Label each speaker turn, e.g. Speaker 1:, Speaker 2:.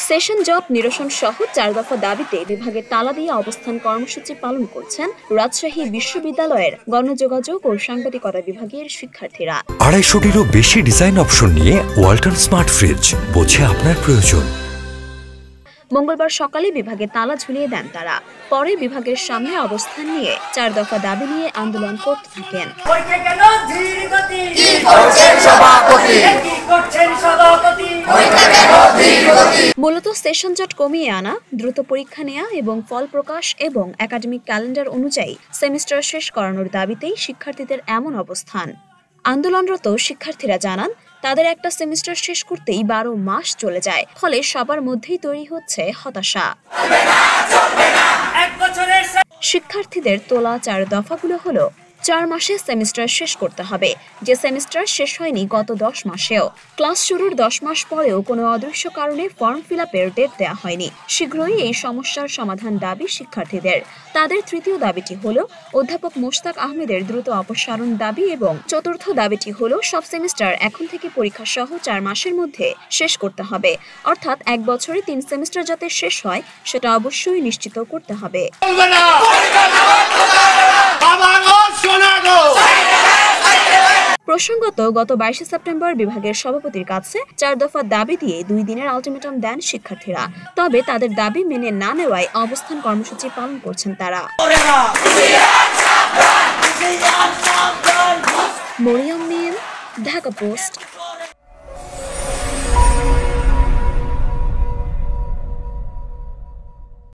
Speaker 1: Session জট নিরসন সহ 4 দফা দাবিতে বিভাগে তালা দিয়ে অবস্থান কর্মসূচি পালন করছেন রাজশাহী বিশ্ববিদ্যালয়ের গণযোগাযোগ ও সাংবাদিকতা বিভাগের শিক্ষার্থীরা।
Speaker 2: 250-টিরও বেশি ডিজাইন অপশন নিয়ে ওয়ালটন স্মার্ট ফ্রিজ, বোঝে আপনার প্রয়োজন।
Speaker 1: মঙ্গলবার সকালে বিভাগে তালা ঝুলিয়ে দেন তারা। পরে বিভাগের সামনে অবস্থান নিয়ে 4 দফা দাবি নিয়ে আন্দোলন করতে থাকেন। মূলত সেশন জট কমিয়ে আনা, দ্রুত পরীক্ষা নেওয়া এবং ফল প্রকাশ এবং একাডেমিক ক্যালেন্ডার অনুযায়ী সেমিস্টার শেষ করানোর দাবিতেই শিক্ষার্থীদের এমন অবস্থান। আন্দোলনরত শিক্ষার্থীরা জানান, তাদের একটা সেমিস্টার শেষ করতেই 12 মাস চলে যায়, ফলে সবার মধ্যেই তৈরি হচ্ছে হতাশা। শিক্ষার্থীদের তোলা 4 দফাগুলো হলো: 4 মাসে সেমিস্টার শেষ করতে হবে, যে সেমিস্টার শেষ হয়নি গত 10 মাসেও। ক্লাস শুরুর 10 মাস পরেও কোনো অদৃশ্য কারণে ফর্ম ফিল আপের ডেট দেওয়া হয়নি। শীঘ্রই এই সমস্যার সমাধান দাবি শিক্ষার্থীদের। তাদের তৃতীয় দাবিটি হলো অধ্যাপক মোশতাক আহমেদের দ্রুত অপসারণ দাবি এবং চতুর্থ দাবিটি হলো সব সেমিস্টার এখন থেকে পরীক্ষা সহ 4 মাসের মধ্যে শেষ করতে হবে, অর্থাৎ 1 বছরে 3 সেমিস্টার যাতে শেষ হয় সেটা অবশ্যই নিশ্চিত করতে হবে। প্রসঙ্গত, গত 22 সেপ্টেম্বর বিভাগের সভাপতির কাছে 4 দফা দাবি দিয়ে 2 দিনের আলটিমেটাম দেন শিক্ষার্থীরা। তবে তাদের দাবি মেনে না নেওয়ায় অবস্থান কর্মসূচি পালন করছেন তারা। মরিয়ম মিম, ঢাকা পোস্ট।